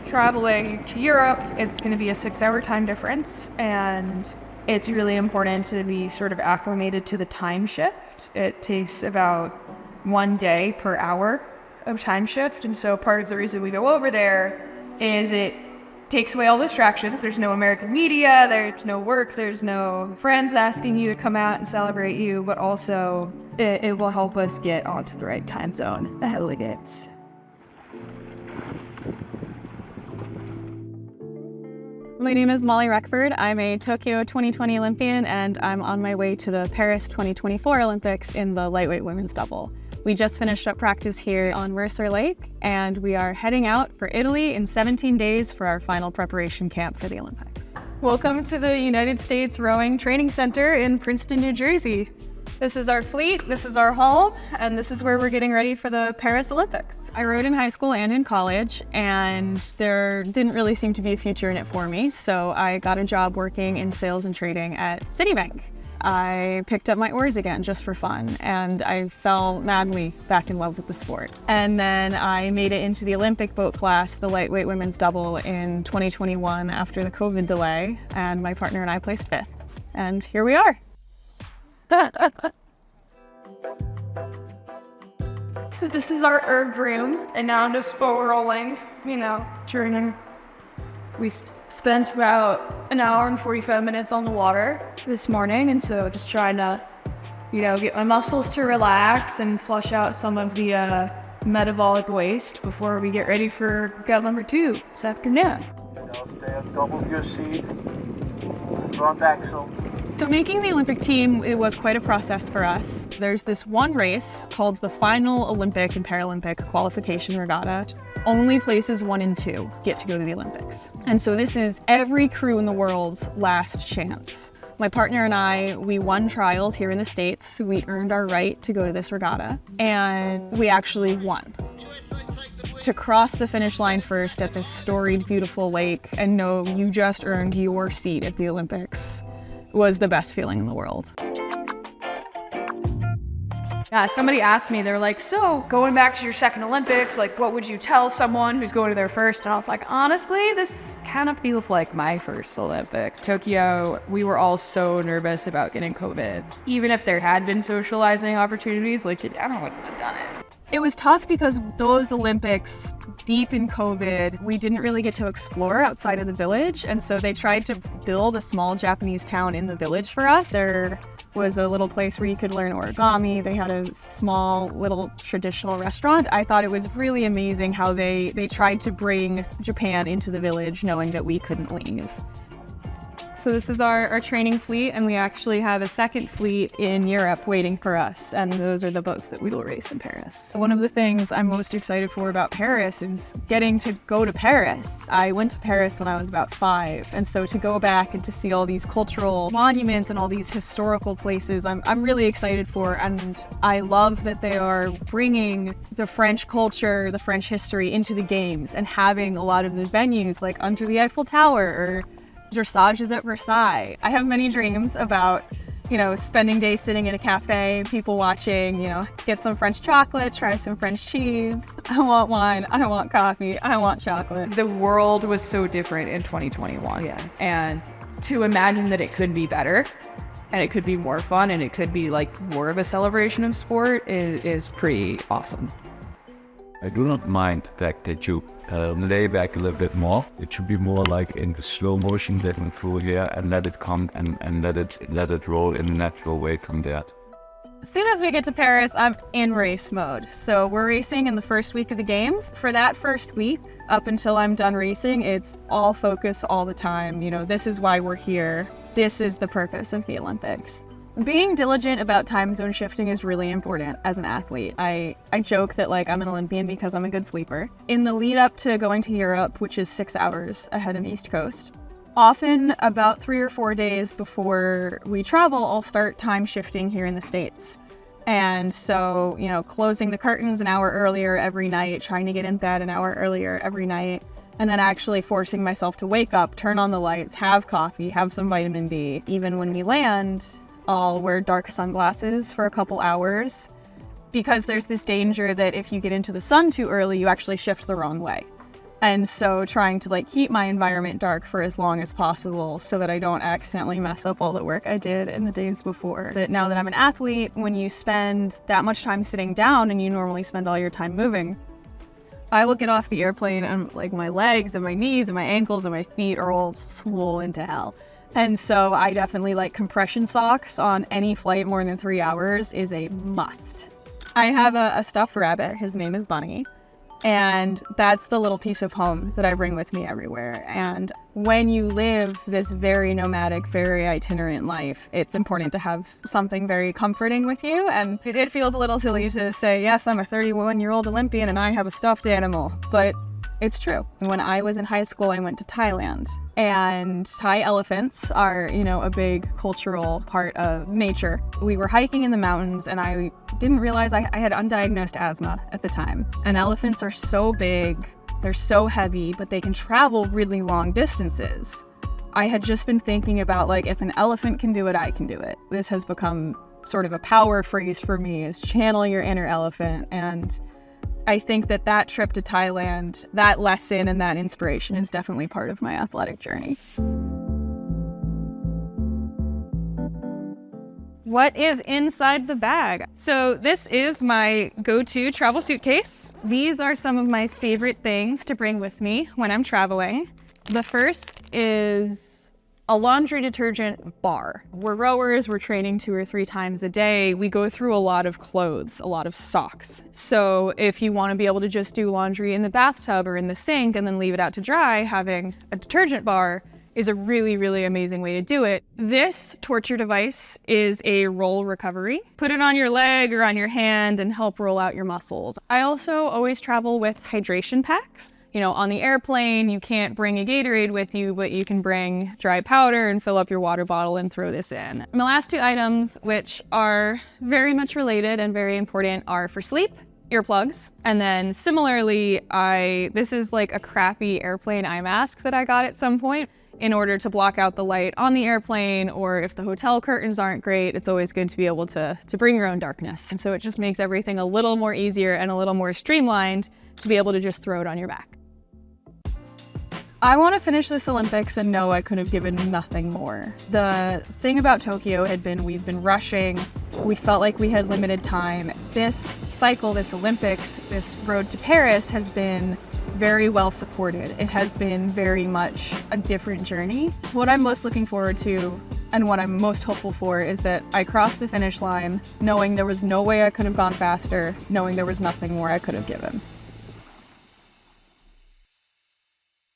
traveling to Europe, it's going to be a 6-hour time difference, and it's really important to be sort of acclimated to the time shift. It takes about 1 day per hour of time shift, and so part of the reason we go over there is it takes away all the distractions. There's no American media, there's no work, there's no friends asking you to come out and celebrate you, but also it will help us get onto the right time zone ahead of the games. My name is Molly Reckford. I'm a Tokyo 2020 Olympian, and I'm on my way to the Paris 2024 Olympics in the lightweight women's double. We just finished up practice here on Mercer Lake, and we are heading out for Italy in 17 days for our final preparation camp for the Olympics. Welcome to the United States Rowing Training Center in Princeton, New Jersey. This is our fleet, this is our home, and this is where we're getting ready for the Paris Olympics. I rowed in high school and in college, and there didn't really seem to be a future in it for me, so I got a job working in sales and trading at Citibank. I picked up my oars again just for fun, and I fell madly back in love with the sport. And then I made it into the Olympic boat class, the lightweight women's double, in 2021 after the COVID delay, and my partner and I placed 5th. And here we are. So this is our erg room, and now I'm just boat rolling, training. We spent about an hour and 45 minutes on the water this morning, and so just trying to, get my muscles to relax and flush out some of the metabolic waste before we get ready for gut number 2 this afternoon. Stay on top of your seat, front axle. So making the Olympic team, it was quite a process for us. There's this one race called the final Olympic and Paralympic qualification regatta. Only places 1 and 2 get to go to the Olympics. And so this is every crew in the world's last chance. My partner and I, we won trials here in the States, so we earned our right to go to this regatta, and we actually won. To cross the finish line first at this storied, beautiful lake and know you just earned your seat at the Olympics was the best feeling in the world. Yeah, somebody asked me, they're like, so going back to your second Olympics, what would you tell someone who's going to their first? And I was like, honestly, this kind of feels like my first Olympics. Tokyo, we were all so nervous about getting COVID. Even if there had been socializing opportunities, I don't know have done it. It was tough because those Olympics, deep in COVID, we didn't really get to explore outside of the village. And so they tried to build a small Japanese town in the village for us. There was a little place where you could learn origami. They had a small little traditional restaurant. I thought it was really amazing how they tried to bring Japan into the village knowing that we couldn't leave. So this is our training fleet, and we actually have a second fleet in Europe waiting for us, and those are the boats that we will race in Paris. One of the things I'm most excited for about Paris is getting to go to Paris. I went to Paris when I was about 5, and so to go back and to see all these cultural monuments and all these historical places, I'm really excited for, and I love that they are bringing the French culture, the French history into the games, and having a lot of the venues like under the Eiffel Tower or dressages at Versailles. I have many dreams about, spending days sitting in a cafe, people watching, get some French chocolate, try some French cheese. I want wine, I want coffee, I want chocolate. The world was so different in 2021. Yeah. And to imagine that it could be better and it could be more fun and it could be more of a celebration of sport is pretty awesome. I do not mind the fact that you lay back a little bit more. It should be more like in the slow motion getting through here and let it come and let it roll in a natural way from there. As soon as we get to Paris, I'm in race mode. So we're racing in the first week of the games. For that first week, up until I'm done racing, it's all focus all the time. This is why we're here. This is the purpose of the Olympics. Being diligent about time zone shifting is really important as an athlete. I joke that I'm an Olympian because I'm a good sleeper. In the lead up to going to Europe, which is 6 hours ahead of the East Coast, often about 3 or 4 days before we travel, I'll start time shifting here in the States. And so, closing the curtains an hour earlier every night, trying to get in bed an hour earlier every night, and then actually forcing myself to wake up, turn on the lights, have coffee, have some vitamin D. Even when we land, I'll wear dark sunglasses for a couple hours because there's this danger that if you get into the sun too early, you actually shift the wrong way. And so trying to like keep my environment dark for as long as possible so that I don't accidentally mess up all the work I did in the days before. But now that I'm an athlete, when you spend that much time sitting down and you normally spend all your time moving, I will get off the airplane and like my legs and my knees and my ankles and my feet are all swollen to hell. And so I definitely like compression socks on any flight more than 3 hours is a must. I have a stuffed rabbit. His name is Bunny. And that's the little piece of home that I bring with me everywhere. And when you live this very nomadic, very itinerant life, it's important to have something very comforting with you. And it feels a little silly to say, yes, I'm a 31-year-old Olympian and I have a stuffed animal, but it's true. When I was in high school, I went to Thailand, and Thai elephants are, you know, a big cultural part of nature. We were hiking in the mountains and I didn't realize I had undiagnosed asthma at the time. And elephants are so big, they're so heavy, but they can travel really long distances. I had just been thinking about like, if an elephant can do it, I can do it. This has become sort of a power phrase for me, is channel your inner elephant. And I think that that trip to Thailand, that lesson and that inspiration is definitely part of my athletic journey. What is inside the bag? So this is my go-to travel suitcase. These are some of my favorite things to bring with me when I'm traveling. The first is a laundry detergent bar. We're rowers, we're training 2 or 3 times a day. We go through a lot of clothes, a lot of socks. So if you want to be able to just do laundry in the bathtub or in the sink and then leave it out to dry, having a detergent bar is a really, really amazing way to do it. This torture device is a roll recovery. Put it on your leg or on your hand and help roll out your muscles. I also always travel with hydration packs. You know, on the airplane, you can't bring a Gatorade with you, but you can bring dry powder and fill up your water bottle and throw this in. And the last 2 items, which are very much related and very important, are for sleep, earplugs. And then similarly, this is like a crappy airplane eye mask that I got at some point in order to block out the light on the airplane, or if the hotel curtains aren't great, it's always good to be able to bring your own darkness. And so it just makes everything a little more easier and a little more streamlined to be able to just throw it on your back. I want to finish this Olympics and know I could have given nothing more. The thing about Tokyo had been we've been rushing. We felt like we had limited time. This cycle, this Olympics, this road to Paris has been very well supported. It has been very much a different journey. What I'm most looking forward to and what I'm most hopeful for is that I crossed the finish line knowing there was no way I could have gone faster, knowing there was nothing more I could have given.